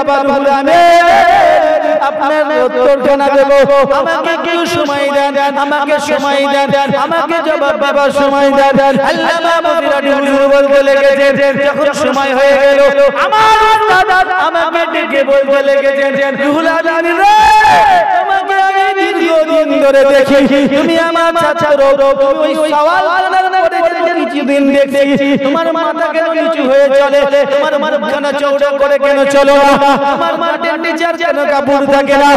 বাবুল আমিন আপনার উত্তরখানা দেব আমাকে কেউ সময় দেন আমাকে সময় দেন আমাকে জবাব দেবার সময় দেন আল্লামা মুফতি হুজুর বলতে লেগেছেন যখন সময় হয়ে গেল আমার উস্তাদ আমাকে ডেকে বলতে লেগেছেন রুহুল আমিন রে তোমাকে আমি দীর্ঘদিন ধরে দেখি তুমি আমার ছাত্র ওই সওয়াল করার পরে কিছুদিন দেখছি তোমার মাথা কেন নিচু হয়ে চলে তোমার মুখখানা চওড়া করে কেন চলো না আমার মাঠের টিচার কেন কাপড় থাকে না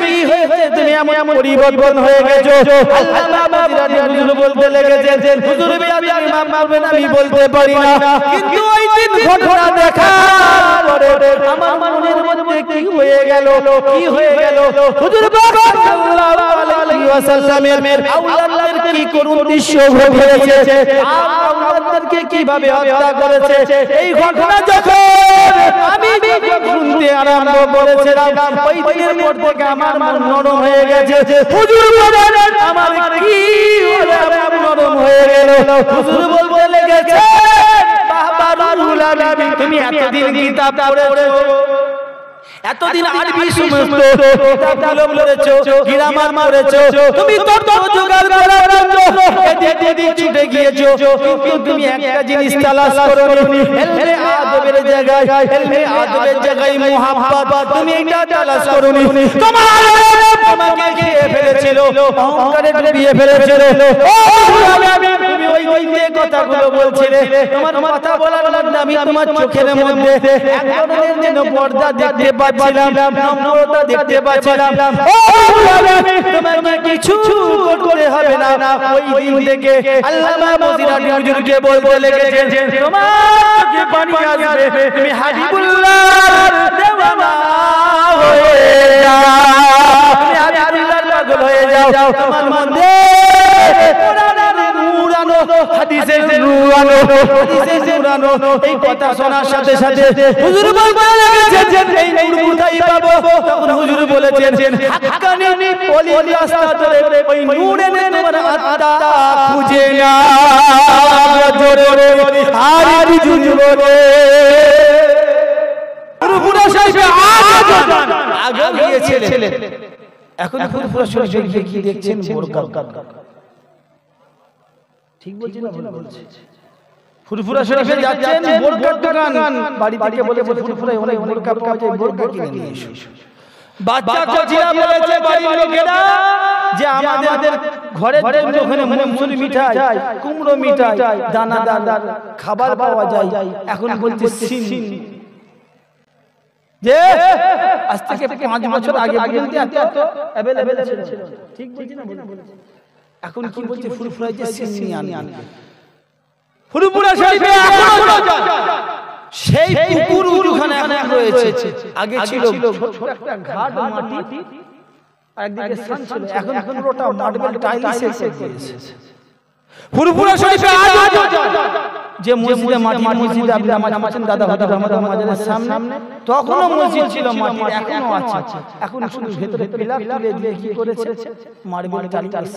কি হয়েছে তুমি এমন পরিবর্তন হয়ে গেছো আল্লামা মুফতি হুজুর বলতে লেগেছেন হুজুর আমি মাফ করবেন আমি বলতে পারি না কিন্তু ওই দিন ঘটনা দেখার পরে আমার মনের মধ্যে কি হয়ে গেল হুজুর সাল্লাল্লাহু আলাইহি ওয়াসাল্লামের আওলাদদের কি করুণ দৃশ্য ঘটেছে আওলাদদেরকে কিভাবে হত্যা করেছে এই ঘটনা যখন আমি শুনতে আরম্ভ করেছিলাম ওই দিনের পর থেকে আমার মন নরম হয়ে গেছে হুজুর বলেন আমার কি নরম হয়ে গেল হুজুর বলতে লেগেছে বাবা রুহুল আমিন তুমি এতদিন কিতাব পড়েছো এতদিন আরবি সমস্ত কিতাবগুলো পড়েছো গ্রামার পড়েছো তুমি তত জোগাড় করার জন্য এদিক ছুটে গিয়েছো কিন্তু তুমি একটা জিনিস তালাশ করোনি ইলমে আদবের জায়গায় মুহাব্বত তুমি এটা তালাশ করোনি তোমাকে খেয়ে ফেলেছিল অহংকারে ডুবিয়ে ফেলেছিল তুমি ওই যে কথাগুলো বলছিলে তোমার কথা বলার লাগবে আমি তোমার চোখের মধ্যে এক ধরনের যেন পর্দা দেখতে পাচ্ছিলাম নম্রতা দেখতে পাচ্ছিলাম তোমাকে কিছু করতে হবে না ওই দিন থেকে আল্লামা মুফতি হুজুরকে বলতে লেগেছেন তোমাকে পানি আসবে তুমি হাবিবুল্লাহর দেওয়ানা হয়ে যাও তুমি হাবিবুল্লাহর পাগল হয়ে যাও তোমার মধ্যে হাদিসের নূরানো এই কথা শোনার সাথে সাথে হুজুর বলতে লেগেছেন এই নূর কোথায় পাবো তখন হুজুর বলেছেন হাক্কানি ওলি আস্তাদরে ওই নূরে তোমার আত্মা খুঁজে না জোরে আর জুজুরে পুরো সাহেব আগে গিয়েছিলেন এখন পুরো শরীর কি দেখছেন বোরকা ঠিক বলছি না ভুল বলছি ফুরফুরা শরীফে যাচ্ছেন বোরকার দোকান বাড়ি থেকে বলেছে ফুরফুরায় অনেক বোরকা পাওয়া যায় বোরকা কিনে নিয়ে এসো বাচ্চা কচিরা বলেছে বাড়ির লোকেরা যে আমাদের ঘরের জন্য ওখানে মুমসুরি মিঠাই কুমড়ো মিঠাই দানাদার খাবার পাওয়া যায় এখন বলছে সিন যে আজ থেকে 5 বছর আগে পর্যন্ত এত अवेलेबल ছিল ঠিক বলছি না ভুল বলছি এখন কি বলছে ফুরফুরায় যে সিন আনি ফুরফুরা শরীফে এখনো সেই পুকুর ওখানে এখন রয়েছে আগে ছিল ছোট একটা ঘাট মাটি আর একদিকে সান ছিল এখন পুরোটা মার্বেল টাইলস এসে গেছে ফুরফুরা শরীফে আজ যে মসজিদে মসজিদে আপনি নামাজ পড়ছেন দাদা হুজুর রহমাতুল্লাহ মাজারের সামনে তখনও মসজিদ ছিল মাটি এখনো আছে এখন শুধু ভেতরে পিলার তুলে দিয়ে কি করেছে মার্বেল টাইলস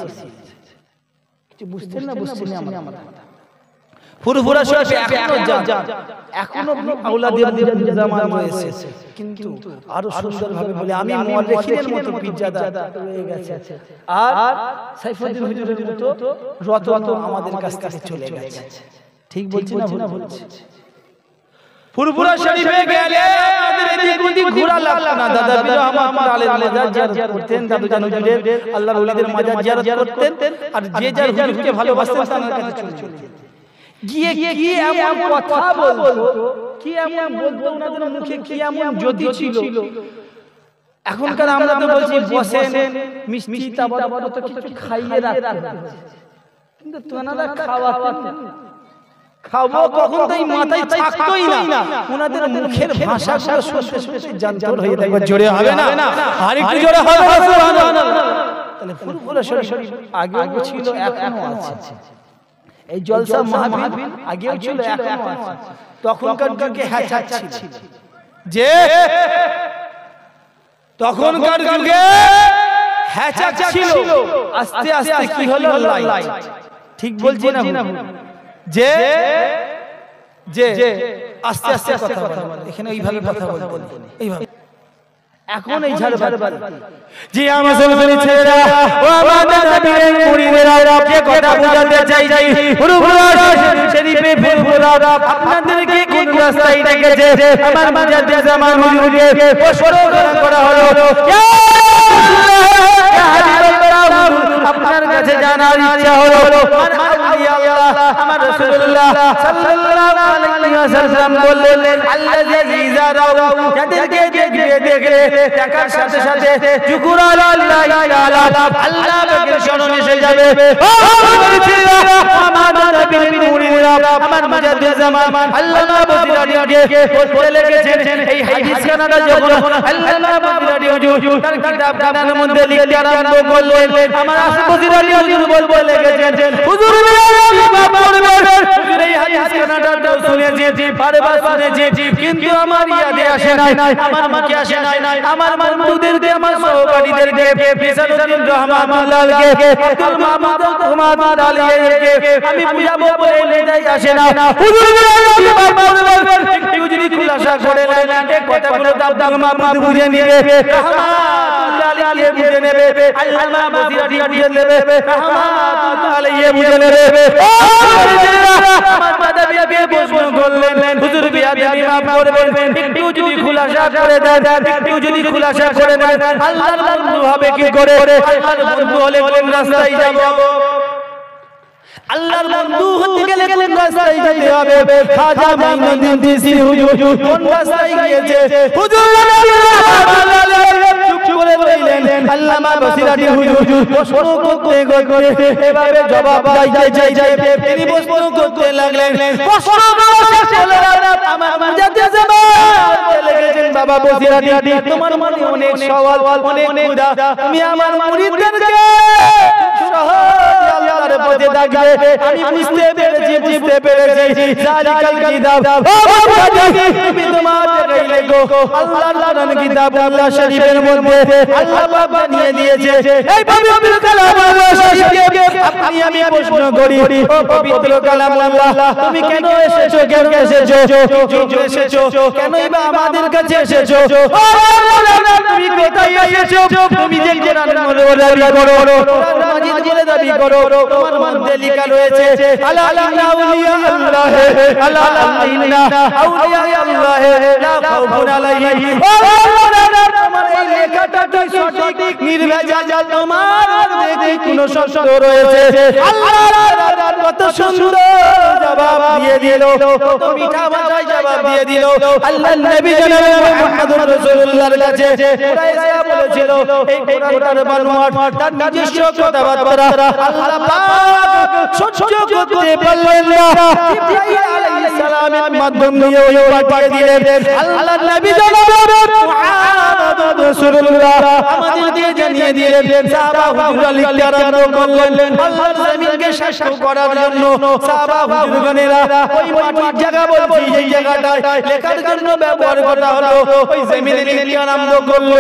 কিছু বুঝতেন না আমরা ফুরফুরা শরীফে এখনো আওলাদের জামান রয়েছে কিন্তু আরো সুন্দর ভাবে বলে আমি মুআল্লিখিনের মতো পিজ্জাদা রয়ে গেছে আর সাইফুদ্দিন হুজুরের মতো রত আমাদের কাছ থেকে চলে গেছে ঠিক বলছি না ভুল বলছি ফুরফুরা শরীফে গেলে আমাদের এদিক ওদিক ঘোরা লাগলো না দাদা বীর রহমাতুল্লাহ আলাইহি মাজার জিয়ারত করতেন দাদু জান হুজুরের আল্লাহর ওলিদের মাজার জিয়ারত করতেন আর যে যার হুজুরকে ভালোবাসতেন তার কাছে চলে যেতেন গিয়ে কি এমন কথা বলতো কি এমন বলতো ওনাদের মুখে কি এমন জ্যোতি ছিল এখনকার আমরা তো বলছি বসেন মিষ্টি তাবাদ তো কিছু খাইয়ে রাখতেন কিন্তু তোনারা খাওয়াতেন খাবো কখন তাই মাথায় থাকতোই না ওনাদের মুখের ভাষাগুলো শুনতে শুনতে জানতর হয়ে থাকবে জোরে হবে না আর একটু জোরে হবে সুবহানাল্লাহ তাহলে ফুরফুরা শরীফ আগেও ছিল এখনো আছে এই জলসা মাহফিল আগেও ছিল এখনো আছে তখনকার যুগে হ্যাচাক ছিল যে তখনকার যুগে হ্যাচাক ছিল আস্তে আস্তে কি হলো লাইট ঠিক বলছি না যে যে আস্তে আস্তে কথা বলে, এখানে এইভাবে কথা বলবেন, এইভাবে। এখন এই ঝাড় জি আমার মুসলমান ছেলেরা ও আমাদের নবীর মুরিদেরা, যে কথা বোঝাতে চাইছি ফুরফুরা শরীফে ফুরফুরা আপনাদেরকে কোন রাস্তায় রেখেছে আমার মুজাদ্দিদ জামান হুজুরকে প্রশ্ন করা হলো, ইয়া হাবিবাল্লাহ আপনার কাছে জানার ইচ্ছা হলো আমার রাসূলুল্লাহ সাল্লাল্লাহু আলাইহি ওয়াসাল্লাম বললেন আল্লাযী ইযা রাউ, যাদেরকে দেখলে দেখার সাথে সাথে যুকুরাল্লাহি তাআলা আল্লাহ পাকের শরণ এসে যাবে। ও আমার নবীর মুরিদরা আমার মুজাদ্দিদ জামান আল্লামা বসিরাটিকে বলতে লেগেছেন, এই হাদিস খানাটা যখন আল্লামা বসিরাটি হুজুর তার কিতাবখানার মধ্যে লিখতে আরম্ভ করলেন, আমার বসিরাটি হুজুর বলতে লেগেছেন, হুজুর এই হাদিস খানাটা শুনেছি, বারবার শুনেছি, কিন্তু আমার ইয়াদে আসে নাই, আমার মুখে আসে নাই, আমার মাহমুদদেরকে, আমার সহকারীদেরকে, ফিসারউদ্দিন রহমাতুল্লাহকে, আব্দুল মাহমুদ রহমাতুল্লাহ আলাইহিকে আমি বুঝাবো বলে এটাই আসে না। হুজুর একটু যদি খুলাসা করে নেন, এই কথাগুলো আব্দুল মাহমুদ বুঝে নেবে, রহমাতুল্লাহ আলাইহি বুঝে নেবে, আল্লামা বসিরাটি বুঝে নেবে, রহমাতুল্লাহ আলাইহি বুঝে নেবে। আমার মাদাবিয়াকে প্রশ্ন করলেন, হুজুর বিয়াদবি মাফ করবেন, একটু যদি খুলাসা করে দেন, একটু যদি খুলাসা করে দেন, আল্লাহর বন্ধু হবে কি করে? আল্লাহর বন্ধু হলে কোন রাস্তায় যাব? আল্লাহর বন্ধু হতে গেলে কোন রাস্তায় যেতে হবে? খাজা মাইনুদ্দিন চিশতি হুজুর কোন রাস্তায় গিয়েছে? হুজুর চুপ করে রইলেন। আল্লামা বসিরাটি হুজুর প্রশ্ন করতে এভাবে জবাব চাইতে চাইতে তিনি প্রশ্ন করতে লাগলেন। প্রশ্ন শেষ হলো না, আমার মুজাদ্দিদ জামান লেগেছেন, বাবা বসিরাটি তোমার মনে অনেক সওয়াল, অনেক ক্ষুধা, তুমি আমার মুরিদদেরকে সহজ আল্লাহর পথে ডাকবে। আমি বুঝতে পেরেছি জালিকাল কিতাব, ও বাবা তুমি তোমার জায়গায় লেখো, আল্লাহর কোরআন কিতাবুল্লাহ শরীফের মধ্যে আল্লাহ পাক জানিয়ে দিয়েছে এই পবিত্র কালামুল্লাহ শরীফকে আপনি আমি প্রশ্ন করি, ও পবিত্র কালামুল্লাহ তুমি কেন এসেছো? কেন এসেছো? কেনই বা আমাদের কাছে এসেছো? ও আল্লাহ তুমি কোথায় এসেছো? তুমি যে কোরআন দাবি করো, কোরআন মাজিদ বলে দাবি করো, তোমার মধ্যে লেখা রয়েছে আলা ইন্না আউলিয়া আল্লাহ, আলা ইন্না আউলিয়া আল্লাহ লা খাউফুন আলাইহিম। ও আল্লাহ তোমার এই লেখাটা কি সঠিক নির্ভেজাল? তোমার মধ্যে কোনো সত্য রয়েছে? আল্লাহ কত সুন্দর জবাব দিয়ে দিল, কত মিঠা ভাষায় জবাব দিয়ে দিল। আল্লাহর নবী জনাব মুহাম্মদুর রাসূলুল্লাহর কাছে কুরাইশরা বলেছিল এই কোরআনটার বানোয়াট, তার নিজস্ব কথাবার্তা আল্লাহ পাক সহ্য করতে পারলেন না। জিবরাইল আলাইহিস সালামের মাধ্যম দিয়ে ওই পাঠিয়ে দিলেন। আল্লাহর নবী জনাব মুহাম্মদুর রাসূলুল্লাহ আমাদেরকে জানিয়ে দিলেন, সাহাবা হুজুররা লিখতে আরম্ভ করলেন। আল্লাহর জমিনকে সাক্ষ্য করার জন্য সাহাবা হুজুরগণেরা ওই মাটির জায়গা বলছি এই জায়গাটায় লেখার জন্য ব্যবহার করা হলো, ওই জমিনে লিখতে আরম্ভ করলো।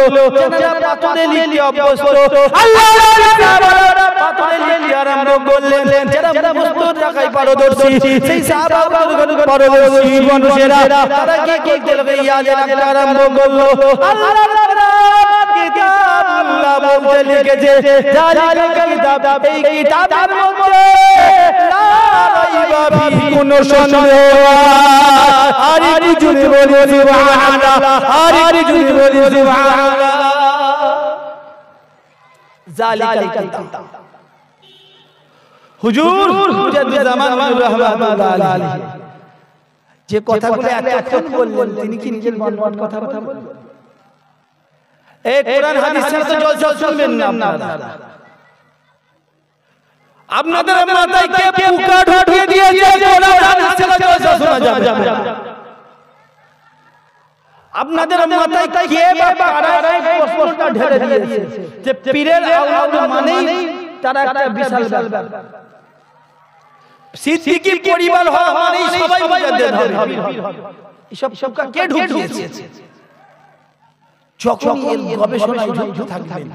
যারা পাথরে লিখতে অভ্যস্ত, আল্লাহর সাহাবারা পাথরে লিখতে আরম্ভ করলেন। যারা মুস্তর রাখায় পারদর্শী, সেই সাহাবা হুজুরগণ পারদর্শী মানুষেরা তারা কি করতে লাগে? ইয়াদ রাখতে আরম্ভ করলো। আল্লাহর কিতাবুল্লাহ বলতে লিখেছে জালিকাল কিতাব, এই কিতাবের মধ্যে লা রাইবা ফি কোন সন্দেহ। আর একটু জুড়ে বলি সুবহানাল্লাহ, আর একটু জুড়ে বলি সুবহানাল্লাহ। জালিকাল কিতাব হুজুর মুজাদ্দিদ জামান রাহমাতুল্লাহ আলাইহি যে কথাগুলো এতক্ষণ বললেন, তিনি কি নিজের মন কথা বললেন? এই কোরআন হাদিস ছাড়া তো জলসা শুনবেন না আপনারা। আপনাদের মাথায় কে পোকা ঢুকিয়ে দিয়েছে? কোরআন হাদিস ছাড়া জলসা শোনা যাবে না। আপনাদের মাথায় কে বা কারা প্রশ্নটা ঢেলে দিয়েছে যে পীরের আওলাদ মানেই তারা একটা বিশাল ব্যাপার, সিদ্দিকী পরিবার হওয়া মানেই সবাই মুজাদ্দিদ হবে। এসব কে ঢুকিয়েছে? যখন এর গবেষণায় যুক্ত থাকবেন,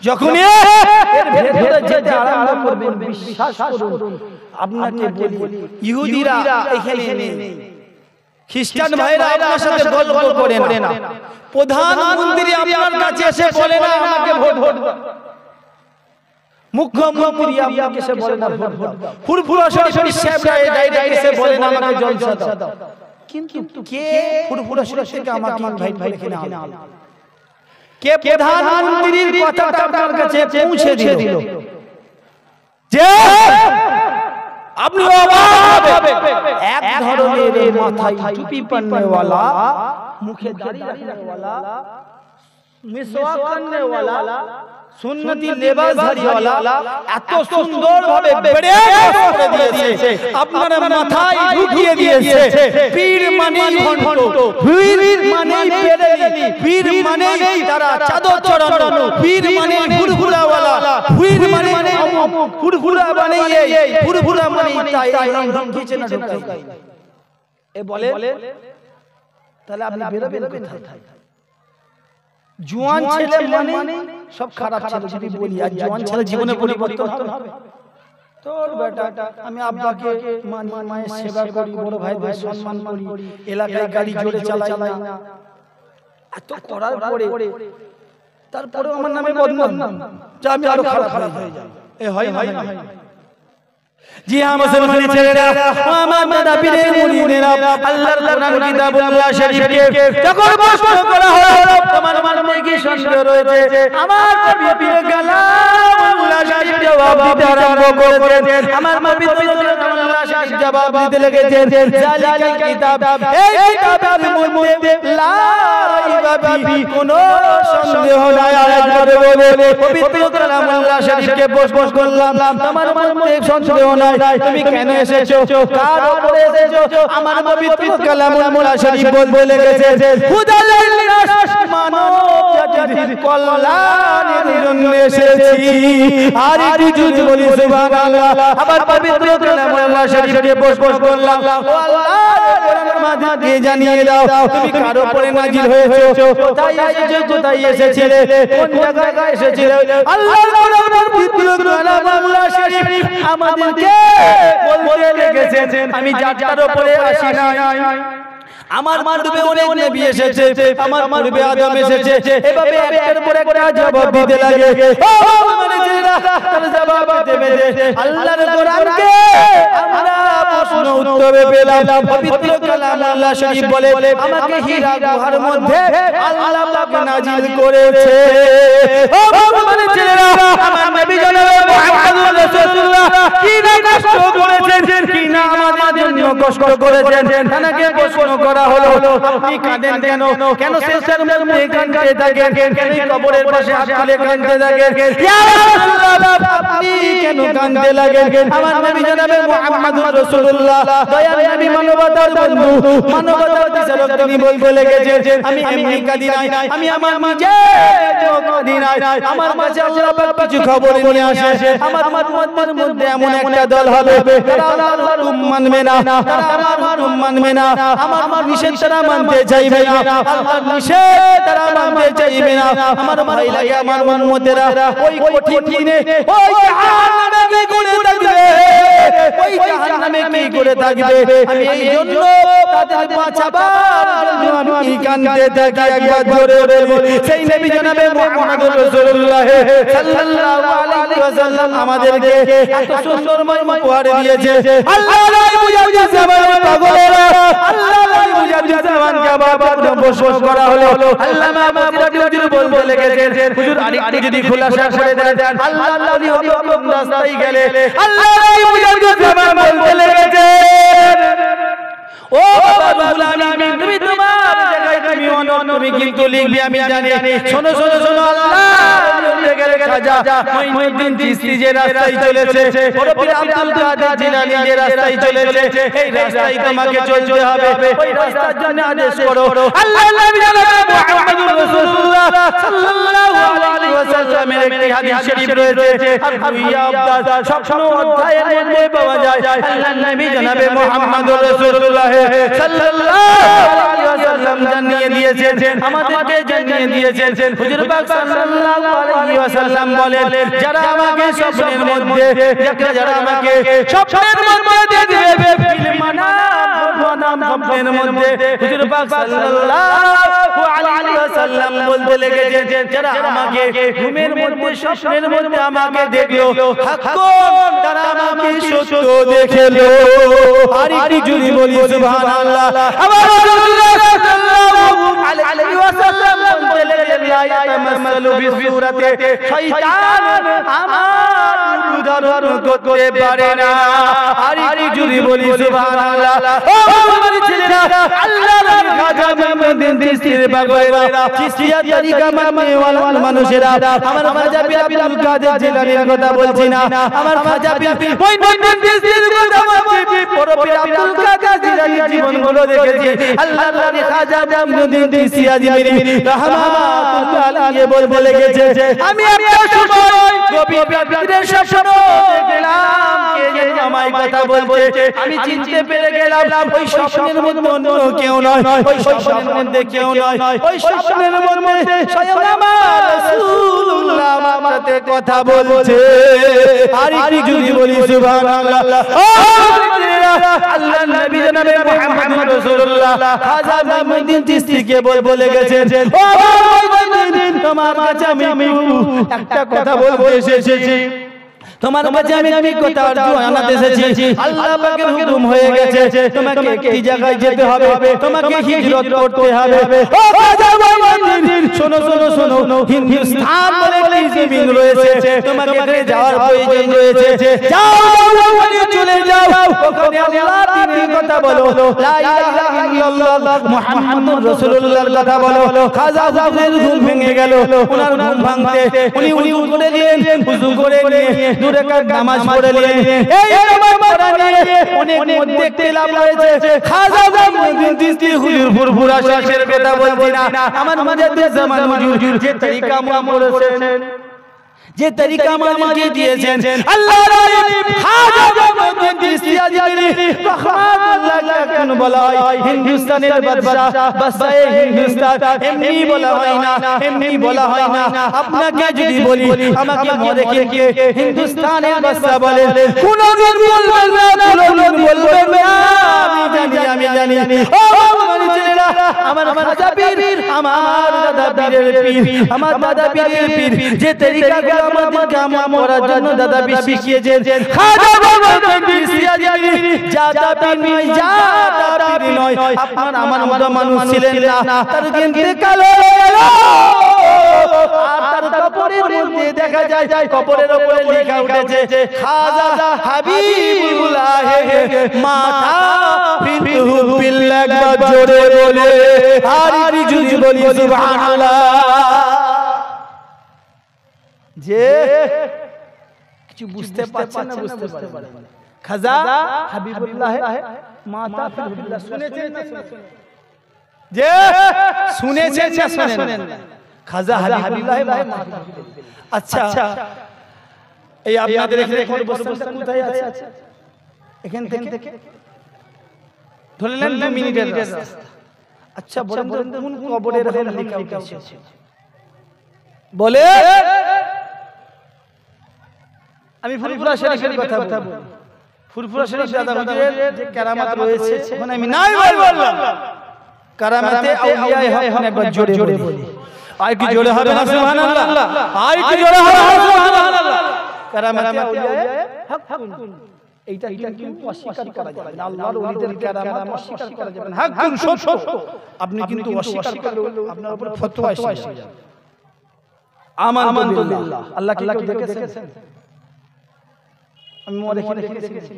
যখন এর ভেতরে যে আরম্ভ করবেন, বিশ্বাস করুন আপনাকে বলি ইহুদিরা এখানে নেই, খ্রিস্টান ভাইরা আপনার সাথে গল্প করে না, প্রধানমন্ত্রী আপনার কাছে এসে বলে না আমাকে ভোট দাও, মুখ্যমন্ত্রী আপনাকে এসে বলে না ভোট দাও, ফুরফুরা শরীফ সাহেবরা ডাইরেক্ট এসে বলে না আমাকে জলসা দাও। কিন্তু কে ফুরফুরা শরীফ থেকে আমাকে ইনভাইট করে কিনা আলো, কে প্রধানমন্ত্রীর কথাটা আপনার কাছে পৌঁছে দিল যে আপনি অবাক হবেন, এক ধরনের মাথায় টুপি পরনেওয়ালা, মুখে দাড়ি রাখনেওয়ালা, মিসওয়াক করনেওয়ালা, সুন্নতি লেবাস ধারীওয়ালা এত সুন্দর ভাবে বেড়ে করে দিয়েছে, আপনার মাথায় ঢুকিয়ে দিয়েছে পীর মানে ঘন্ট, পীর মানে পেরেলি, পীর মানে তারা চাদর চড়ানো, পীর মানে ফুরফুরাওয়ালা, পীর মানে ফুরফুরা মানে এই ফুরফুরা মানে তাই রং খিচে না ঢোকাই এ বলে, তাহলে আপনি বেরোবেন কোথায়? জওয়ান ছেলে মানে সব খারাপ ছেলে যদি বলি, আর জওয়ান ছেলে জীবনে পরিবর্তন হবে। তোর বেটা আমি আব্বাকে মানি, মায়ের সেবা করি, বড় ভাইদের সম্মান করি, এলাকায় গাড়ি জোরে চালাই না, এত করার পরে তারপরে আমার নামে বদনাম, যা আমি আরো খারাপ হয়ে যাই। এ হয় না? জি হ্যাঁ মুসলমানি ছেলেরা, আমার দাদা পীরের মুরিদেরা, আল্লাহর কোরআন কিতাবুল্লাহ শরীফকে যখন প্রশ্ন করা হলো তোমার মনে কি সন্দেহ রয়েছে, আমার নবী পীর কালামুল্লাহ শরীফ জবাব দিতে আরম্ভ করেছেন। আমার নবী কালামুল্লাহ শরীফ জবাব দিতে লেগেছেন, জালিকাল কিতাব, এই কিতাবের মধ্যে লা রাইবা ফি, কোনো সন্দেহ নাই। আরেকবার বলে পবিত্র কালামুল্লাহ শরীফকে প্রশ্ন করলাম, তোমার মনে সন্দেহ নাই, তুমি কেন এসেছো, কার উপরে এসেছো? আমার পবিত্র কালামুল্লাহ শরীফ বলে গেছে, হুদাল লিনাস, মানব জাতির কল্যাণের জন্য এসেছি। আর একটু যদি বলি সুবহানাল্লাহ। আবার পবিত্র কালামুল্লাহ শরীফকে প্রশ্ন করলাম, ও আল্লাহ কোরআনের মাধ্যমে জানিয়ে দাও তুমি কার উপরে নাজিল হয়েছো, কোথায় এসেছো, কোথায় এসেছিলে, কোন জায়গায় এসেছিলে? আল্লাহর কোরআনের পবিত্র কালামুল্লাহ শরীফ আমাদেরকে বলতে লেগেছেন, আমি যার উপরে আসি না, আমার পূর্বে অনেক নবী এসেছে, আমার পূর্বে আদম এসেছে, এভাবে একটার পর একটা জবাব দিতে লাগে। ও মানে যারা তার জবাব দেবে, আল্লাহর কোরআনকে আমরা প্রশ্ন উত্তরে পেলাম। পবিত্র কালামুল্লাহ শরীফ বলে আমাকে হীরা গুহার মধ্যে আল্লাহ পাক নাজিল করেছে। ও মানে যারা আমার নবী জনাব মুহাম্মদুর রাসূলুল্লাহ কি না কষ্ট করেছেন, কি না আমাদের জন্য কষ্ট করেছেন, তাকে প্রশ্ন করা হলো আপনি কাঁদেন কেন, কেন শেষের মধ্যে কাঁদতে থাকেন, কেন কবরের পাশে হাত তুলে কাঁদতে থাকেন, ইয়া রাসূলুল্লাহ আপনি কেন কাঁদতে লাগেন? আমার নবী জনাবে মুহাম্মদুর রাসূলুল্লাহ দয়ার নবী, মানবতার বন্ধু, মানবতার বিচারক, তিনি বলে গেছেন আমি এমনি কাঁদি নাই, আমি আমার নিজে কাঁদি নাই, আমার কাছে আল্লাহ পাক কিছু খবর নিয়ে আসে, আমার উম্মতের মধ্যে এমন একটা দল হবে তারা আল্লাহর হুকুম মানবে না, তারা আমার হুকুম মানবে না, আমার নিষেধ তারা মানতে চাইবে না, আল্লাহর নিষেধ তারা মানতে চাইবে না। আমার ভাই লাগে, আমার উম্মতেরা ওই কঠিন দিনে ওই জাহান্নামে কি করে থাকবে, ওই জাহান্নামে কি করে থাকবে, আমি এই জন্য তাদের বাঁচাবার জন্য আমি কাঁদতে থাকি। একবার জোরে বলি সেই নবী জনাবে মুহাম্মদুর রাসূলুল্লাহ সাল্লাল্লাহু আলাইহি ওয়াসাল্লাম আমাদেরকে এত সুন্দরময় উপহার দিয়েছে। আল্লাহ নবী বুঝাতে জামান পাগলেরা, আল্লাহ নবী বুঝাতে জামানকে আবার প্রশ্ন করা হলো। আল্লামা মুফতি বলতে লেগেছেন, হুজুর আরেকটু যদি খোলাসা করে দেন, আল্লাহ নবী কোন রাস্তায় গেলে, আল্লাহ নবী বুঝাতে জামান বলতে লেগেছেন, ও বাবা রুহুল আমিন তুমি তোমার জায়গায় তুমি অনন্য, তুমি কিন্তু লিখবি আমি জানি। শোনো শোনো শোনো, আল্লাহ গেলে খাজা মুঈনুদ্দিন চিশতি যে রাস্তায় চলেছে, বড় পীর আব্দুল কাদের জিলানী যে রাস্তায় চলেছে, এই রাস্তায় তোমাকে চলতে হবে, ওই রাস্তার জন্য আদেশ করো। আল্লাহ নবী জনাব মুহাম্মদুর রাসূলুল্লাহ সাল্লাল্লাহু আলাইহি ওয়াসাল্লামের একটি হাদিস শরীফ রয়েছে, আর দুইয়া আব্বাস সবসময় অধ্যায়ের মধ্যে পাওয়া যায়। আল্লাহ নবী জনাব মুহাম্মদুর রাসূলুল্লাহ সাল্লাল্লাহু আলাইহি ওয়াসাল্লাম জানিয়ে দিয়েছেন, আমাদেরকে জানিয়ে দিয়েছেন, হুজুর পাক সাল্লাল্লাহু আলাইহি ওয়াসাল্লাম বলেন, যারা আমাকে স্বপ্নের মধ্যে, যারা আমাকে স্বপ্নের মধ্যে দিবে ফিলমানা স্বপ্নের মধ্যে হুজুর পাক সাল্লাল্লাহু আলাইহি ওয়াসাল্লাম বলতে লেগেছেন যারা আমাকে ঘুমের মধ্যে স্বপ্নের মধ্যে আমাকে দেখলো হাক্কুন তারা আমাকে সত্য দেখলো আর একটু জুড়ে বলি সুবহানাল্লাহ আমার রাসূলুল্লাহ সাল্লাল্লাহু আলাইহি ওয়াসাল্লাম বলতে লেগেছেন লা ইয়াতামাসসালু বিসূরাতে শয়তান আমার উদাহরণ করতে পারে না আর একটু জুড়ে বলি সুবহানাল্লাহ ও আমার ছেলেরা আল্লাহর খাজা মুহিউদ্দিন চিশতির বাগোয়েরা চিশতিয়া তরিকা মাননেওয়ালা মানুষেরা আমার খাজা পীর আব্দুল কাদের জিলানীর কথা বলছি না আমার খাজা পীর মুহিউদ্দিন চিশতির কথা বলছি বড় পীর আব্দুল কাদের জিলানীর জীবনগুলো দেখেছি আল্লাহর খাজা মুহিউদ্দিন চিশতি আজমিরি রাহমাতুল্লাহ আলাইহি বলতে লেগেছে আমি একটা সময় গভীর রাতের স্বপ্ন দেখলাম কে যে আমায় কথা বলছে আমি চিনতে পেরে গেলাম ওই স্বপ্নের মধ্যে অন্য কেউ নয় ওই স্বপ্নের মধ্যে কেউ নয় ওই স্বপ্নের মধ্যে স্বয়ং আমার রাসূলুল্লাহ আমার সাথে কথা বলছে আর একটু যদি বলি সুবহানাল্লাহ ও আল্লাহর নবী জনাবে মুহাম্মদুর রাসূলুল্লাহ খাজা মুহিউদ্দিন চিশতিকে বলে গেছেন ও মুহিউদ্দিন তোমার কাছে আমি একটা কথা বলতে এসেছি তোমার কাছে আমি কথা জানাতে এসেছি আল্লাহ পাকের হুকুম হয়ে গেছে তোমাকে একটি জায়গায় যেতে হবে তোমাকে হিজরত করতে হবে ও খাজা মুহিউদ্দিন শোনো শোনো শোনো হিন্দুস্তান বলে একটি জমিন রয়েছে তোমাকে এখানে যাওয়ার প্রয়োজন রয়েছে যাও ওখানে চলে যাও ওখানে আল্লাহর দ্বীনের কথা বলো লা ইলাহা ইল্লাল্লাহ মুহাম্মাদুর রাসূলুল্লাহর কথা বলো খাজা হুজুরের ঘুম ভেঙে গেল ওনার ঘুম ভাঙতে উনি উযু করে নিলেন উযু করে নিয়ে দুরাকাত নামাজ পড়ে নিলেন এই নামাজ পড়া নিয়ে অনেক মধ্যে তেলাপ রয়েছে খাজা মুহিউদ্দিন চিশতি হুজুর ফুরফুরা শেষের কথা বলছি না আমার মুজাদ্দিদ জামান হুজুর যে তরিকা মুআমলা করেছেন যে তরিকা আমাদেরকে দিয়েছেন আল্লাহর আলিম খাজা মুহিউদ্দিন চিশতি আজমিরি রাহমাতুল্লাহ কেন বলা হয় হিন্দুস্তানের বাদশা বাদশায়ে হিন্দুস্তান এমনি বলা হয় না এমনি বলা হয় না আপনাকে যদি বলি আমাকে মরে কে হিন্দুস্তানের বাদশা বলে কোনদিন বলবেন না কোনদিন বলবেন না আমি জানি ও আমার ছেলেরা আমার খাজা পীর আমার দাদা পীরের পীর আমার দাদা পীরের পীর যে তরিকা আমাদেরকে আমল করার জন্য দাদা পীর শিখিয়েছেন খাজা মুহিউদ্দিন চিশতি আজমিরি জাতা পীর নয় জাতা পীর নয় আপনার আমার মতো মানুষ ছিলেন না তার ইন্তেকাল হয়ে গেল আর তার কবরের মধ্যে দেখা যায় কবরের উপরে লেখা উঠেছে খাজা হাবিবুল্লাহ মাথা ফিরহু বিল্লাহ জোরে বলে আর যদি বলি সুবহানাল্লাহ যে কিছু বুঝতে পারছেন না বুঝতে পারেন খাজা হাবিবুল্লাহ মাতা ফিরহুল্লাহ শুনেছেন না যে শুনেছেন না শুনেন খাজা হাবিবুল্লাহ মাতা আচ্ছা এই আপনাদের এখানে অবস্থানটা কোথায় আছে এখান থেকে ধরলেন 2 মিনিটের রাস্তা আচ্ছা বলেন কোন কবরের এখন লেখা উঠেছে বলে আমি ফুরফুরা শরীফের কথা বলবো ফুরফুরা শরীফ দাদা হুজুরের যে কেরামত রয়েছে ওখানে আমি নাই বললাম কেরামতে আউলিয়ায়ে হক একবার জোরে বলি আর কি জোরে হবে না সুবহানাল্লাহ আর কি জোরে হবে সুবহানাল্লাহ কেরামতে আউলিয়ায়ে হক এইটা কিন্তু অস্বীকার করা যাবে না আল্লাহর ওলিদের কেরামত অস্বীকার করা যাবে না হক সত্য আপনি কিন্তু অস্বীকার করলে আপনার উপর ফতোয়া এসে যাবে আমানতুল্লাহ আল্লাহ কি দেখেছেন আমি মরে দেখেছি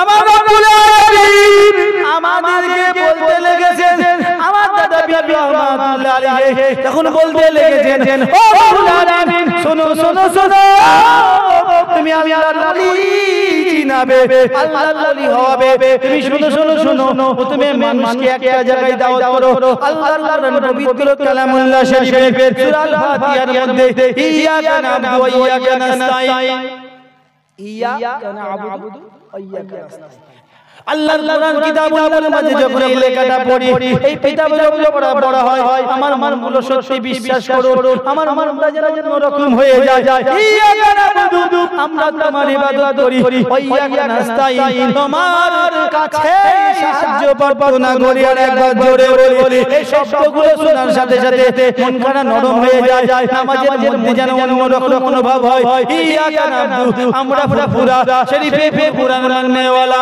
আমার রব্বুল আলামিন আমাদেরকে বলতে লেগেছেন আমার দাদা পীর রহমাতুল্লাহ আলাইহি তখন বলতে লেগেছেন ও রব্বুল আলামিন শোনো তুমি আল্লাহর ওলি চিনাবে আল্লাহর ওলি হবে তুমি শোনো তুমি মানুষকে একটা জায়গায় দাওয়াত করো আল্লাহর পবিত্র কালামুল্লাহ শরীফের সূরা আল ফাতিহার মধ্যে ইয়্যাকা না'বুদু ওয়া ইয়্যাকা নাস্তাঈন ইয়্যাকা না'বুদু ওয়া ইয়্যাকা নাস্তাঈন আল্লাহর কোরআন কিতাবের মাঝে যখন এই লেখাটা পড়ি, এই কিতাবে যখন পড়া হয়, আমার মনগুলো সত্যি বিশ্বাস করো, আমার মনটা যেন অন্যরকম হয়ে যায়। ইয়া নাবুদু, আমরা তোমার ইবাদত করি, ইয়া নাস্তাইন, তোমার কাছে সাহায্য প্রার্থনা করি। আর একবার জোরে বলি, এই শব্দগুলো শোনার সাথে সাথে মনখানা নরম হয়ে যায়, নামাজের মধ্যে যেন অন্যরকম অনুভব হয়। ইয়া নাবুদু, আমরা পুরা শরীফে কুরআন মাননেওয়ালা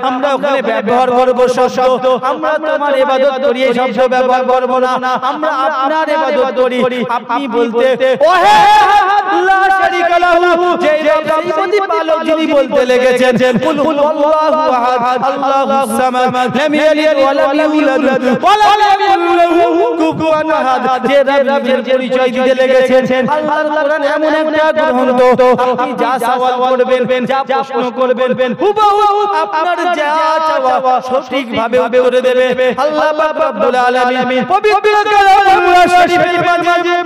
আমরা ওখানে ব্যবহার করবো শব্দ, আমরা তোমার ইবাদত করি, এই শব্দ ব্যবহার করবো না, আমরা আপনার ইবাদত করি। আপনি বলতে ওহে লা শারীকা লাহু, যে রব প্রতিপালক যিনি বলতে লেগেছেন কুল হুয়াল্লাহু আহাদ আল্লাহুস সামাদ লাম ইয়ালিদ ওয়া লাম ইউলাদ ওয়া লাম ইয়াকুল লাহু কুফুয়ান আহাদ, যে রব নিজের পরিচয় দিতে লেগেছেন। আল্লাহর কোরআন এমন একটা গ্রন্থ, আপনি যা সওয়াল করবেন, যা প্রশ্ন করবেন, হুবহু আপনার যা চাওয়া সঠিকভাবে উত্তর দেবে আল্লাহ পাক রব্বুল আলামিন। পবিত্র কালামুল্লাহ শরীফের মাঝে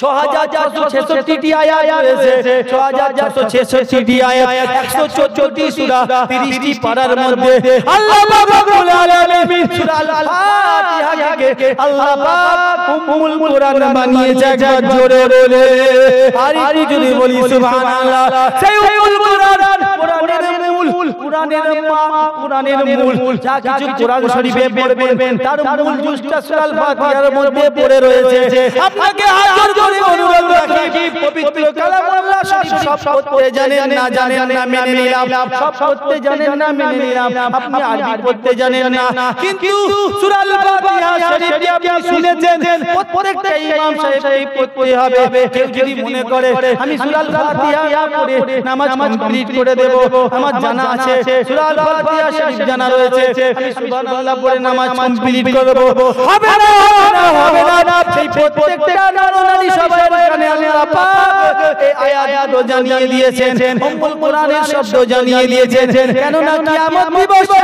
6466টি আয়াত রয়েছে, 6466টি আয়াত, 174টি সূরা, 30টি পারার মধ্যে আল্লাহ পাক রব্বুল আলামিন সূরা আল-ফাতিহাকে আল্লাহ পাক উম্মুল কোরআন বানিয়েছে। একবার জোরে বলে আর একটু যদি বলি সুবহানাল্লাহ। সেই উম্মুল কোরআন, কোরআনের মা, কোরআনের মূল, যা কিছু কোরআন শরীফে পড়বেন তার মূল জুসটা সূরা আল-ফাতিহার মধ্যে পড়ে রয়েছে। আপনাকে হাজার করে অনুরোধ রাখি, পবিত্র কালামুল্লাহ শরীফ সব পড়তে জানেন না, মেনে নিলাম, সব পড়তে জানেন না, মেনে নিলাম, আপনি আরবি পড়তে জানেন না, কিন্তু সূরা আল-ফাতিহা শরীফটি আপনি শুনেছেন, প্রত্যেকটা ইমাম সাহেবকে পড়তে হবে। কেউ যদি মনে করে আমি সূরা আল-ফাতিহা পড়ে নামাজ কমপ্লিট করে দেব, আমার জানা আছে সূরা আল-ফাতিহা শরীফ জানা রয়েছে, আমি সুবহানাল্লাহ পড়ে নামাজ কমপ্লিট করব, হবে না, হবে না। সেই প্রত্যেকটা নরনারী সবাই এখানে আল্লাহ পাক এই আয়াত জানিয়ে দিয়েছেন, উম্মুল কোরআনের শব্দ জানিয়ে দিয়েছেন। কেন না কিয়ামত দিবসে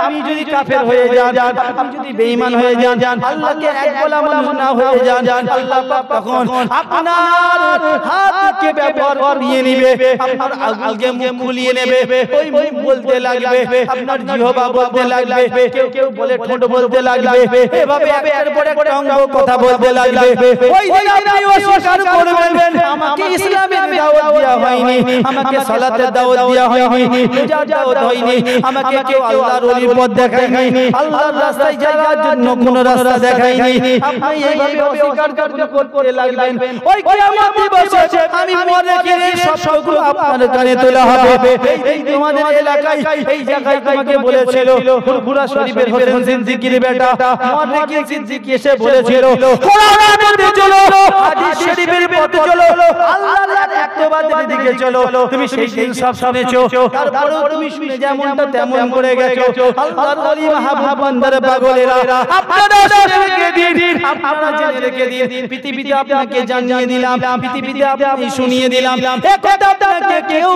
আপনি যদি কাফের হয়ে যান, আপনি যদি বেঈমান হয়ে যান, আল্লাহকে এক বলা মানুষ না হয়ে যান, আল্লাহ পাক তখন আপনার হাতকে ব্যবহার করিয়ে নেবে, আপনার আগুলকে মুখ খুলিয়ে নেবে, ওই মুখ বলতে লাগবে, আপনার জিহ্বা বলতে লাগবে, কেউ বলে ঠোঁট বলতে লাগবে, এভাবে একের পর এক অঙ্গ কথা বলতে লাগবে। ওই দিন আপনি অস্বীকার করবেন, আমাকে ইসলামের দাওয়াত দেওয়া হয়নি, আমাকে সালাতের দাওয়াত দেওয়া হয়নি, রোজার দাওয়াত হয়নি, আমাকে কেউ আল্লাহর ওলির পথ দেখায়নি, আল্লাহর রাস্তায় যাওয়ার জন্য কোনো রাস্তা দেখায়নি। আপনি এইভাবে অস্বীকার করতে লাগবেন। ওই কিয়ামত দিবসে আমি মরে গেলে সবগুলো আপনার কানে তোলা হবে। এই তোমাদের এলাকায় এই জায়গায় তোমাকে বলেছিল ফুরফুরা শরীফের হোসেন সিদ্দিকীর বেটা মুহাম্মদ সিদ্দিকী এসে বলেছিল কোরআনের পথে চলো, হাদিস শরীফের পথে চলো, আল্লাহর একবাদের দিকে চলো। তুমি সেই দিন সব শুনেছো, তারপরেও তুমি শুনে যেমনটা তেমন করে গেছো। আল্লাহর ওলি মাহবুব বান্দার পাগলেরা, আপনারা শুনে দিন, আপনারা জেনে রেখে দিন, পৃথিবীতে আপনাকে জানিয়ে দিলাম, পৃথিবীতে আপনি শুনিয়ে দিলাম, এই কথা আপনাকে কেউ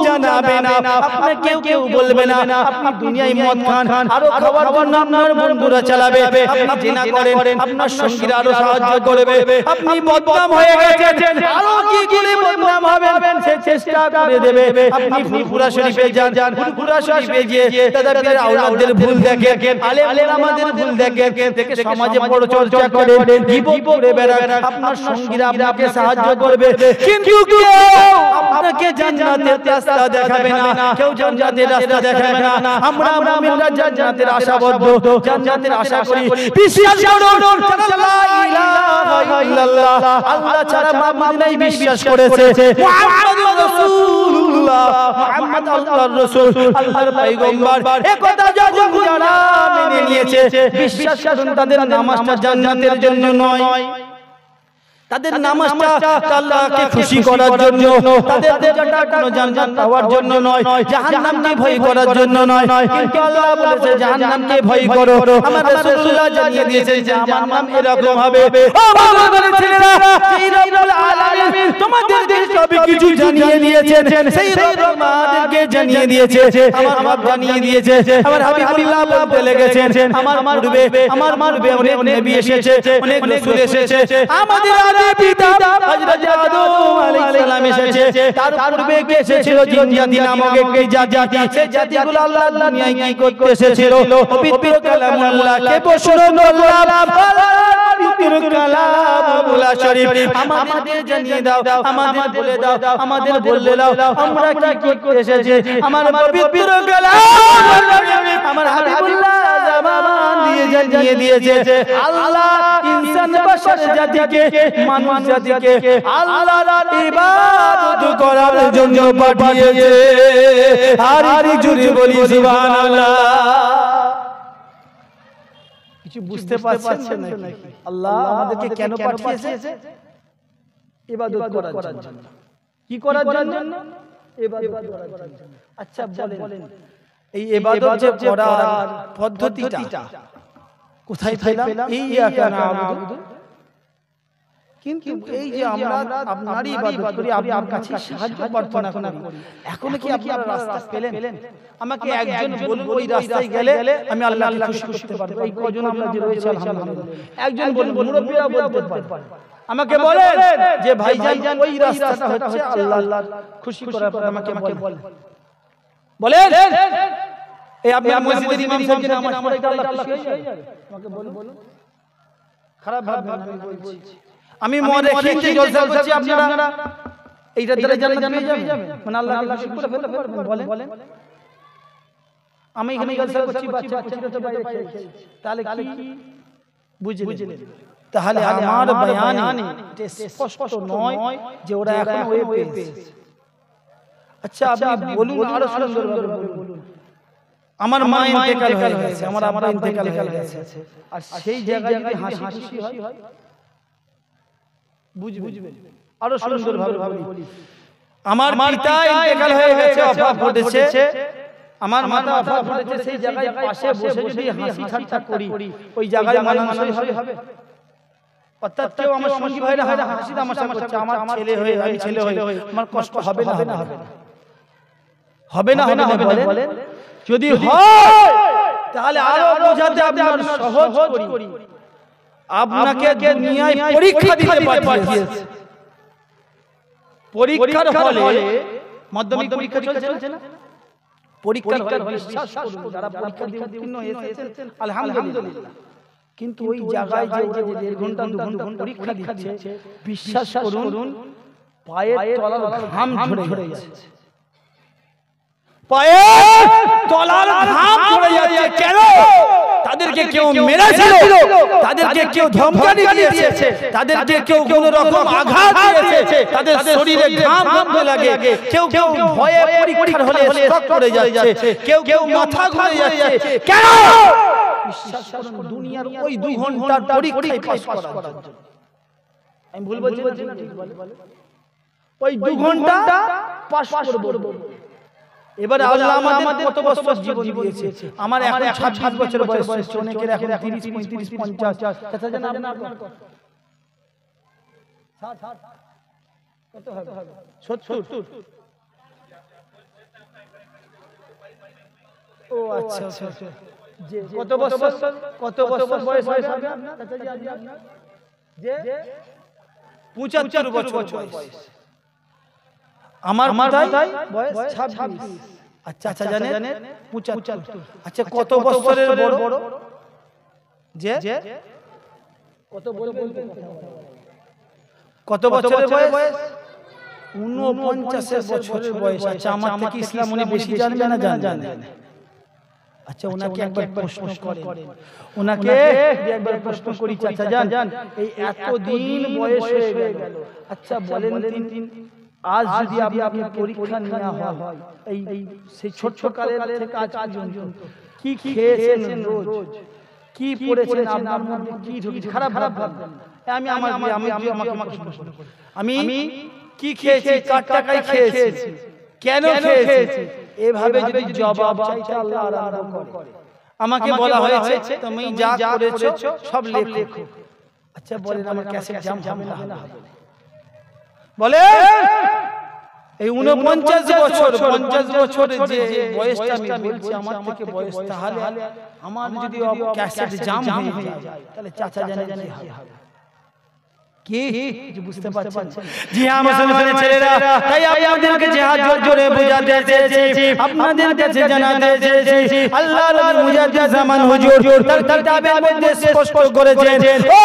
জানাবে না, আপনাকে কেউ বলবে না। আপনি দুনিয়ায় মদ খান, আরো খাওয়ার জন্য আপনার বন্ধুরা চালাবে, আপনি জিনা করেন, আপনার সঙ্গীরা আরো সাহায্য করবে, আপনি বদনাম হয়ে গেছেন, আরো কি করে বদনাম হবেন সে চেষ্টা করে দেবে। আপনি ফুরফুরা শরীফে যান, ফুরফুরা শরীফে গিয়ে তাদের আওলাদদের ভুল দেখেন, আলেম ওলামাদের ভুল দেখেন, দেখে সমাজে বড় চর্চা করেন, গীবত করে বেড়ান, আপনার সঙ্গীরা আপনাকে সাহায্য করবে, কিন্তু কেউ আপনাকে জান্নাতের রাস্তা দেখাবে না, কেউ জান্নাতের রাস্তা দেখাবে না। আমরা মুমিনরা জান্নাতের আশাবদ্ধ, জান্নাতের আশা করি, বিশ্বাস করুন লা ইলাহা ইল্লাল্লাহ, আল্লাহ ছাড়া মাবুদ নাই বিশ্বাস করেছে, মুহাম্মাদুর রাসূলুল্লাহ, মুহাম্মদ আল্লাহর রাসূল, আল্লাহর পয়গম্বর, এই কথা যখন যারা মেনে নিয়েছে, বিশ্বাস করুন তাদের নামাজটা জান্নাতের জন্য নয়, তাদের নামাজটা আল্লাহকে খুশি করার জন্য, তাদের রোজাটা কোনো জান্নাত পাওয়ার জন্য নয়, জাহান্নামকে ভয় করার জন্য নয়। কিন্তু আল্লাহ বলেছে জাহান্নামকে ভয় করো। আমার রাসূলুল্লাহ জানিয়ে দিয়েছে যে আমার নাম এরকম হবে। ও মুসলমানের ছেলেরা, সেই রব্বুল আলামিন তোমাদেরকে সব কিছু জানিয়ে দিয়েছেন, সেই রব আমাদেরকে জানিয়ে দিয়েছে, আমার রব জানিয়ে দিয়েছে, আমার হাবিবুল্লাহ বলতে লেগেছেন আমার পূর্বে অনেক নবী এসেছে, অনেক রাসূল এসেছে, আমাদের আদি পিতা হযরত আদম আলাইহিস সালাম এসেছে তার পূর্বে কে এসেছিল জিন জাতি নামক একটি জাতি সেই জাতিগুলো আল্লাহ দুনিয়ায় কি করতে এসেছিল পবিত্র কালামুল্লাহকে প্রশ্ন করলাম পবিত্র কালামুল্লাহ শরীফ আমাদের জানিয়ে দাও আমাদের বলে দাও আমাদের বলে দাও আমরা কি করতে এসেছি আমার পবিত্র কালামুল্লাহ আমার হাবিবুল্লাহ জামান দিয়ে জানিয়ে দিয়েছে আল্লাহ ইনসান বাশার জাতিকে মানুষ জাতিকে আল্লাহর ইবাদত করার জন্য পাঠিয়েছে আর জুড়ে বলি সুবহানাল্লাহ কিছু বুঝতে পারছেন নাকি আল্লাহ আমাদেরকে কেন পাঠিয়েছে ইবাদত করার জন্য কি করার জন্য ইবাদত করার জন্য আচ্ছা বলেন এই ইবাদত যে করার পদ্ধতিটা কোথায় পেলাম এই ইয়াকানা আবুদু কিন্তু এই যে আমরা আপনারই ইবাদত করি আপনার কাছে সাহায্য প্রার্থনা করি এখন কি আপনারা রাস্তা পেলেন আমাকে একজন বলুন ওই রাস্তায় গেলে আমি আল্লাহকে খুশি করতে পারবো এই কজন আমরা যে রয়েছে আলহামদুলিল্লাহ একজন বলুন মুরব্বিরা বলতে পারে আমাকে বলেন যে ভাইজান ওই রাস্তাটা হচ্ছে আল্লাহ খুশি করার পর আমাকে বলেন এই আপনি মসজিদের ইমাম সাহেব নামাজ পড়ে আল্লাহ খুশি হয়ে যাবে আমাকে বলুন খারাপ ভাববেন আমি বলছি আমি মনে রেখে যে জলসা করছি আপনারা এইটার দ্বারা জান্নাত পেয়ে যাবেন মানে আল্লাহ খুশি করে ফেলতে পারবেন বলেন আমি এখানে জলসা করছি বাচ্চারা তো বাইরে খেলছে তাহলে কি বুঝলেন তাহলে আমার বয়ানে স্পষ্ট নয় যে ওরা এখন ওয়ে পেয়েছে আচ্ছা আপনি বলুন আরো সুন্দরভাবে বলুন আমার মা ইন্তেকাল হয়ে গেছে আমার আব্বা ইন্তেকাল হয়ে গেছে আর সেই জায়গায় যদি হাসি খুশি হয় বুঝবেন আরো সুন্দরভাবে বলি আমার পিতা ইন্তেকাল হয়ে গেছে অফাত ঘটেছে আমার মাতা অফাত ঘটেছে সেই জায়গায় পাশে বসে যদি হাসি ঠাট্টা করি ওই জায়গায় মানানসই হবে অর্থাৎ কেউ আমার সঙ্গী ভাইরা হয় হাসি তামাশা করছে আমার ছেলে হয়ে আমি ছেলে হয়ে আমার কষ্ট হবে না বলেন যদি হয় তাহলে আরো বোঝাতে আপনার সহজ করি আপনাকে দুনিয়ায় পরীক্ষা দিতে পাঠিয়েছে পরীক্ষার হলে মাধ্যমিক পরীক্ষা চলছে না পরীক্ষার হলে বিশ্বাস করুন যারা পরীক্ষা দিয়ে উত্তীর্ণ হয়েছেন আলহামদুলিল্লাহ কিন্তু ওই জায়গায় যে ওরা 1.5 ঘন্টা 2 ঘন্টা পরীক্ষা দিচ্ছে বিশ্বাস করুন পায়ের তলার ঘাম ঝরে যাচ্ছে পায়ের তলার ঘাম ঝরে যাচ্ছে কেন তাদেরকে কেউ মেরেছিল তাদেরকে কেউ ধমকানি দিয়েছে তাদেরকে কেউ কোনো রকম আঘাত দিয়েছে তাদের শরীরে ঘাম জমতে লাগে কেউ ভয়ে পরীক্ষার হলে স্ট্রোক করে যাচ্ছে কেউ মাথা ঘুরে যাচ্ছে কেন বিশ্বাস করুন দুনিয়ার ওই 2 ঘন্টার পরীক্ষায় পাস করার জন্য আমি ভুল বলছি না ঠিক বলে ওই 2 ঘন্টা পাস করব এবার আল্লাহ আমাদের কত বছর জীবন দিয়েছে আমার এখন 26 বছর বয়স অনেকের এখন 30 35 50 কথা জানেন আপনার কত হবে 70 ও আচ্ছা যে কত বছর বয়স হবে আপনার চাচাজি আপনার যে 75 বছর বয়স আমার বয়স 26 আচ্ছা জানেন 75 আচ্ছা কত বছরের বড় যে কত বলবেন কত বছরের বয়স 49 বছরের বয়স আচ্ছা আমার থেকে ইসলাম উনি বেশি জানবেন না জানেন আচ্ছা ওনাকে একবার প্রশ্ন করেন ওনাকে একবার প্রশ্ন করি চাচা জান এই এত দিন বয়স হয়ে গেল আচ্ছা বলেন দিন আজ যদি আপনি পরীক্ষা নেওয়া হয় এই সেই ছোট কালের থেকে আজ পর্যন্ত কি খেয়েছেন রোজ কি পড়েছেন আপনার মধ্যে কি ঢুকেছে খারাপ ভাববেন আমি আমাকে প্রশ্ন করি আমি কি খেয়েছি কার টাকায় খেয়েছি কেন খেয়েছি এভাবে যদি জবাব চাইতে আল্লাহ আরম্ভ করে আমাকে বলা হয়েছে তুমি যা করেছো সব লেখো আচ্ছা বলেন আমার ক্যাসেট জাম হবে না বলে এই 49 বছরের যে বয়সটা আমি বলছি আমার থেকে বয়স তাহলে আমার যদি ক্যাসেট জাম হয়ে যায় তাহলে চাচা জানে কি হবে কি বুঝতে পারছেন? জি হ্যাঁ মুসলমানের ছেলেরা, তাই আপনাদেরকে জিহাদ জোরে বুঝাতে চেয়েছি, আপনাদের কাছে জানাতে চেয়েছি, আল্লাহর নবী মুজাদ্দিদ জামান হুজুর তার কিতাবের মধ্যে স্পষ্ট করেছেন, ও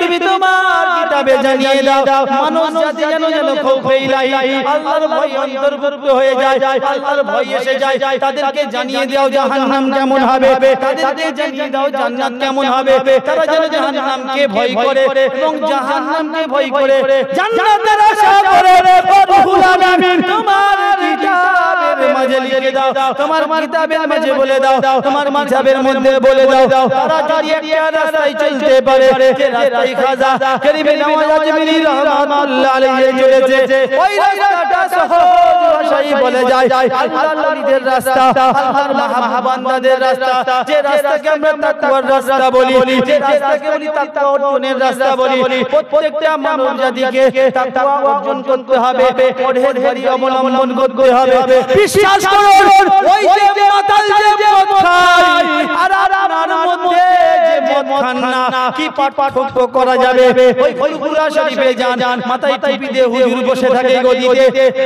তুমি তোমার কিতাবে জানিয়ে দাও মানুষ জাতি যেন খৌফে ইলাহি, আল্লাহর ভয় অন্তর্ভুক্ত হয়ে যায়, আল্লাহর ভয় এসে যায়, তাদেরকে জানিয়ে দাও জাহান্নাম কেমন হবে, তাদেরকে জানিয়ে দাও জান্নাত কেমন হবে, তারা যেন জাহান্নামকে ভয় করে এবং জাহান্নামকে ভয় করে জান্নাতের আশা করে। রব্বুল আলামিন তোমার কিতাবের মাঝে লিখে দাও, তোমার কিতাবের মাঝে বলে দাও, তোমার কিতাবের মধ্যে বলে দাও, তারা যদি একটা রাস্তায় চলতে পারে, যে রাস্তায় খাজা করিমে নওয়াজ আজমিরি রাহমাতুল্লাহ আলাইহি চলেছে, ওই রাস্তাটা সহজ ভাষায় বলে যায় আল্লাহর ওলিদের রাস্তা, আল্লাহর মাহবুবানদের রাস্তা, যে রাস্তাকে আমরা তাকওয়ার রাস্তা বলি, যে রাস্তাকে বলি তাকওয়া অর্জনের রাস্তা বলি। প্রত্যেকটা মানব জাতিকে তাকওয়া অর্জন করতে হবে, পরহেজগারি অবলম্বন করতে হবে। বিশ্বাস করুন, ওই যে মাতাল যে মদ খায় আর আপনার মধ্যে যে মদ খান না, কি পার্থক্য করা যাবে? ওই ফুরফুরা শরীফে যান, মাথায় টুপি দিয়ে হুজুর বসে থাকে গদিতে,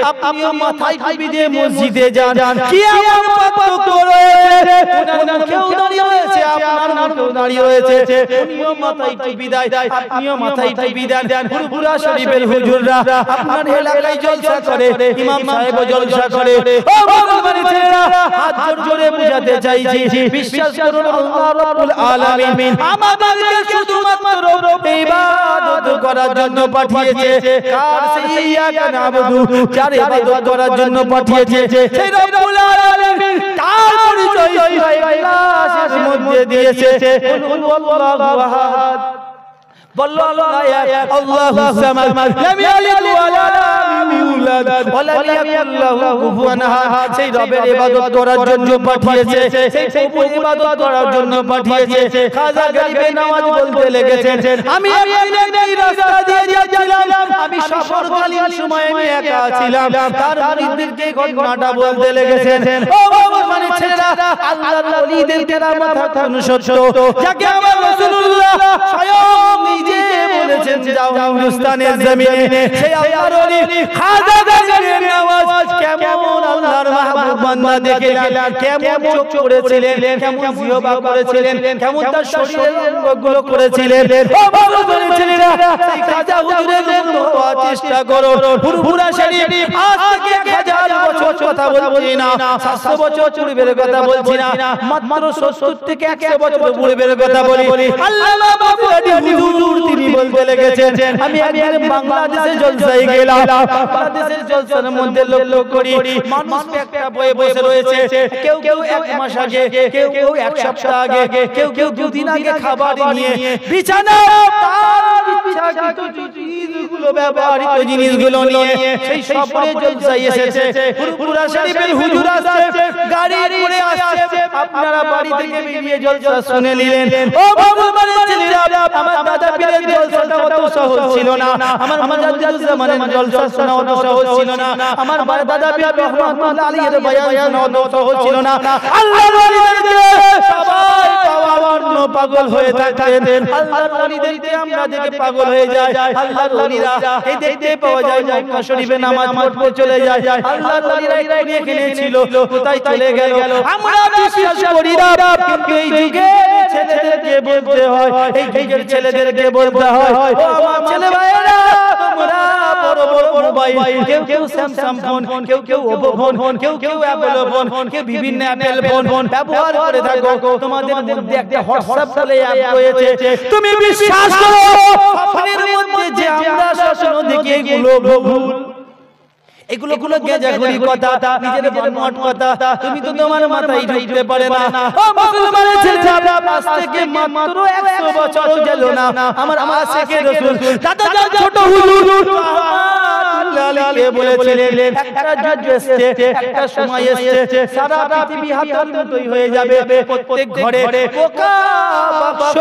আপনিও মাথায় টুপি দিয়ে মসজিদে যান, কি এমন পার্থক্য রয়েছে? ওনার মুখেও দাঁড়িয়ে রয়েছে, আপনার মুখেও দাঁড়িয়ে রয়েছে, উনিও মাথায় টুপি দেয়, আপনিও মাথায় টুপি দেন। ফুরফুরা শরীফের হুজুররা আপনার এলাকায় জলসা করে, ইমাম সাহেবও জলসা করে। ও মুসলমানের ছেলেরা, হাত জোরে বুঝাতে চাইছি, বিশ্বাস করুন আল্লাহ রাব্বুল আলামিন আমাদেরকে শুধুমাত্র ইবাদত করার জন্য পাঠিয়েছে। কার? সেই ইয়াকা নাবুদু, যার ইবাদত করার জন্য পাঠিয়েছে সেই রব্বুল আলামিন তার পরিচয় সূরা ইখলাসের মধ্যে দিয়েছে, কুল হুয়াল্লাহু আহাদ, বললো আল্লাহু সামাদ, লাম ইয়ালিদ ওয়া লাম ইউলাদ ওয়া লাম ইয়াকুল লাহু কুফুয়ান আহাদ। সেই রবের ইবাদত করার জন্য পাঠিয়েছে, সেই প্রভুর ইবাদত করার জন্য পাঠিয়েছে। খাজা গরিবে নওয়াজ বলতে লেগেছেন, আমি এই রাস্তা দিয়ে যাচ্ছিলাম, আমি সফরকালীন সময়ে আমি একা ছিলাম, তার মুরিদদেরকে ঘটনাটা বলতে লেগেছেন। ও মুসলমানের ছেলেরা, আল্লাহর ওলিদের কেরামত থাকুন সত্য, যাকে আমার রাসূলুল্লাহ স্বয়ং নিজে বলেছেন যাও হিন্দুস্তানের জমিনে, সেই আল্লাহর ওলি খাজা গরিবে নওয়াজ কেমন আল্লাহর মাহবুব বান্দা দেখলেন, কেমন চোখ করেছিলেন, কেমন জিহবা করেছিলেন, কেমন তার শরীরের অঙ্গগুলো করেছিলেন। ও মুসলমানের ছেলেরা, সেই খাজা হুজুরের মতো হওয়ার চেষ্টা করো। ফুরফুরা শরীফ আজ থেকে 1000 বছর কথা বলছি না, 700 বছর পূর্বের কথা বলছি না, মাত্র 70 থেকে 100 বছর পূর্বের কথা বলি। আল্লামা বাবুরাদি হুজুর তিনি বলতে লেগেছেন, আমি একদিন বাংলাদেশে জলসায় গেলাম, বাংলাদেশের জলসার মধ্যে লোক করি, মানুষ একটা বয়ে বসে রয়েছে, কেউ কেউ 1 মাস আগে, কেউ কেউ 1 সপ্তাহ আগে, কেউ কেউ 2 দিন আগে খাবার নিয়ে বিছানা তার ইচ্ছাকৃত জিনিসগুলো, ব্যবহারিত জিনিসগুলো নিয়ে সেই সফরে জলসায় এসেছে। ফুরফুরা শরীফের হুজুর আসছে, গাড়ি করে আসছে, আপনারা বাড়ি থেকে বেরিয়ে জলসা শুনে নিলেন। ও মুসলমানের ছেলেরা, আমার দাদা পীরের জলসাটা অত সহজ ছিল না, আমার মুজাদ্দিদুজ জামানের জলসা শোনা অত সহজ ছিল না, আমার দাদা পীর রহমাতুল্লাহ আলাইহির বয়ান শোনা অত সহজ ছিল না। আল্লাহর ওলিদেরকে সবাই পাওয়ার জন্য পাগল হয়ে থাকেন, আল্লাহর ওলিদেরকে আমরা দেখে পাগল হয়ে যাই। আল্লাহর ওলিরা এই দেখতে পাওয়া যায় মক্কা শরীফে নামাজ পড়তে চলে যায়, আল্লাহর ওলিরা এখানে এখানে ছিল, কোথায় চলে গেল আমরা বিশ্বাস করি না। কিন্তু এই যুগে ছেলেদেরকে বলতে হয়, এই যুগের ছেলেদেরকে বলতে হয়, ও আমার ছেলে ভাইরা, তোমরা বড় বড় মোবাইল, কেউ কেউ স্যামসাং ফোন, কেউ কেউ ওপো ফোন, কেউ কেউ অ্যাপল ফোন, কেউ বিভিন্ন অ্যাপল ফোন ব্যবহার করে থাকো, তোমাদের মধ্যে একটা হোয়াটসঅ্যাপ বলে অ্যাপ রয়েছে, তুমি বিশ্বাস করো স্বপ্নের মধ্যে যে আমরা স্বপ্ন দেখি এগুলো ভুল, এগুলো গেজাগুলি কথা, নিজের বানোয়াট কথা, তুমি তো তোমার মাথায় ঢুকতে পারে না। ও মুসলমানের ছেলেরা, আজ থেকে মাত্র 100 বছর গেল না, আমার আশিকে রাসূল দাদা ছোট হুজুর রাহমাতুল্লাহি বলেছিলেন একটা যুগ এসেছে, একটা সময় এসেছে, সারা পৃথিবী হাতের মুঠোয় হয়ে যাবে, প্রত্যেক ঘরে বোকা বাক্স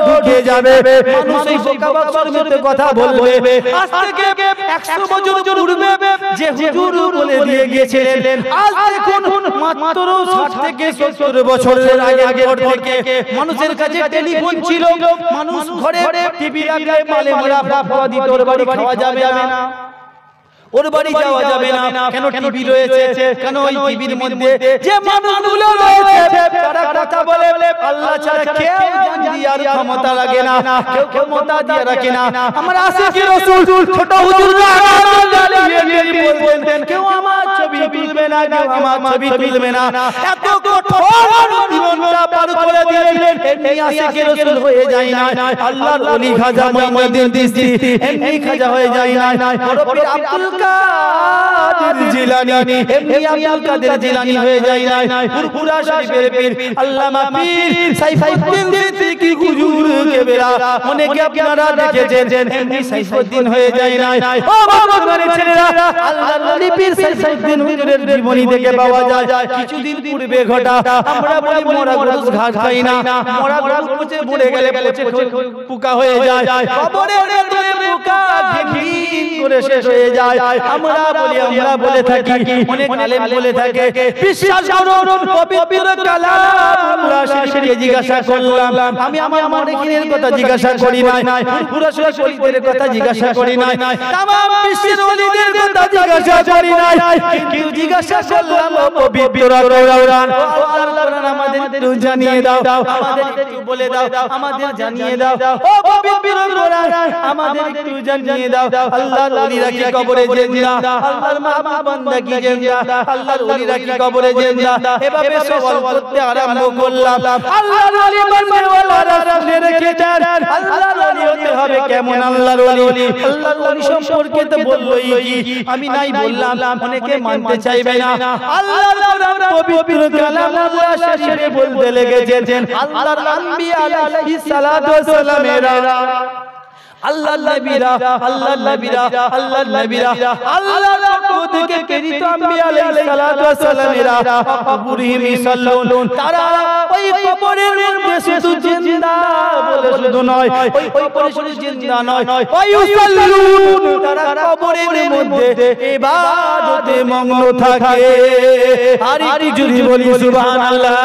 ঢুকে যাবে, মানুষ এই বোকা বাক্সের মধ্যে কথা বলবে। আজ থেকে 100 বছর পূর্বে যে হুজুর বলে দিয়ে গিয়েছিলেন, আজ দেখুন মাত্র 60 থেকে 70 বছরের আগে থেকে মানুষের কাছে টেলিফোন ছিল, মানুষ ঘরে টিভি রাখলে মালে মারা ফাফা দিত, ওর বাড়ি খাওয়া যাবে না, ওর বাড়ি যাওয়া যাবে না, কেন টিভি রয়েছে, কেন ওই টিভির মধ্যে যে মানুষগুলো রয়েছে তারা কথা বলে আল্লাহ ছাড়া কেউ জান দিয়ার ক্ষমতা লাগে না, কেউ ক্ষমতা দিয়ে রাখে না। আমার আশিকি রাসূল ছোট হুজুররা বলতেন কেউ আমার ছবি তুলবে না, কেউ আমার ছবি তুলবে না, এত কঠোর জীবনটা পার করে দিলেন। এমনি আশিকি রাসূল হয়ে যায় না, আল্লাহর ওলি খাজা মুঈনুদ্দিন চিশতি এমনি খাজা হয়ে যায় না, বড় আব্দুল কাদের জিলানী এমনি আব্দুল কাদের জিলানী হয়ে যায় না, পুরপুরা শরীফের পীর আল্লামা পীর সাইফুদ্দিন সিদ্দিকী হুজুর কেবলা অনেকে আপনারা দেখেছেন এমনি সাইফুদ্দিন হয়ে যায় না। ও বাবার ছেলেরা, আল্লাহর ওলি পীর সাইফুদ্দিন হুজুরের জীবনী থেকে পাওয়া যায় কিছুদিন পূর্বে ঘটা। আমরা বলি মরা গরু ঘাস খাই না, মরা গরু পচে মরে গেলে পচে পোকা হয়ে যায়, কবরের ভেতরে পোকা ঘিন করে শেষ হয়ে যায়। আমরা বলে থাকি, অনেক আলেম বলে থাকে, বিশ্বাস করুন পবিত্র কালামুল্লাহ শরীফকে জিজ্ঞাসা করলাম, আমি আমার মালিকের কথা জিজ্ঞাসা করি নাই, পুরো শরীফের কথা জিজ্ঞাসা করি নাই, तमाम বিশ্বের ওলিদের কথা জিজ্ঞাসা করি নাই, কিন্তু জিজ্ঞাসা করলাম পবিত্র কোরআন। আল্লাহ কোরআন আমাদের একটু জানিয়ে দাও, আমাদের একটু বলে দাও, আমাদের জানিয়ে দাও, ও পবিত্র কোরআন আমাদের একটু জানিয়ে দাও। আল্লাহর ওলিরা কি কবরে জিন্দা, আল্লাহর মাহবুব বান্দা কি জিন্দা, আল্লাহর ওলিরা কি কবরে জিন্দা? এভাবে সওয়াল করতে আরম্ভ করলাম। আল্লাহর ওলি বান্দাওয়ালারা শুনে রেখেছেন, আল্লাহর ওলি হতে হবে কেমন আল্লাহর ওলি? আল্লাহর ওলি সম্পর্কে তো বললোই কি, আমি নাই বললাম, অনেকে মানতে চাইবে না। আল্লাহর কোরআন পবিত্র কালামুল্লাহ শরীফে বলতে লেগেছেন, আল্লাহর আম্বিয়া আলাইহিস সালাতু ওয়াস সালামেরা, আল্লাহর নবীরা, আল্লাহর নবীরা, আল্লাহর নবীরা, আল্লাহর পক্ষ থেকে প্রেরিত আম্বিয়া আলাইহিস সালাতু ওয়াস সালামেরা কবরিহিম ইসাল্লুন, তারা ওই কবরের মধ্যে শুধু জিন্দা বলে শুধু নয়, ওই কবরে শুধু জিন্দা নয়, ওই ইসাল্লুন, তারা কবরের মধ্যে ইবাদতে মগ্ন থাকে। আর একটু যদি বলি সুবহানাল্লাহ।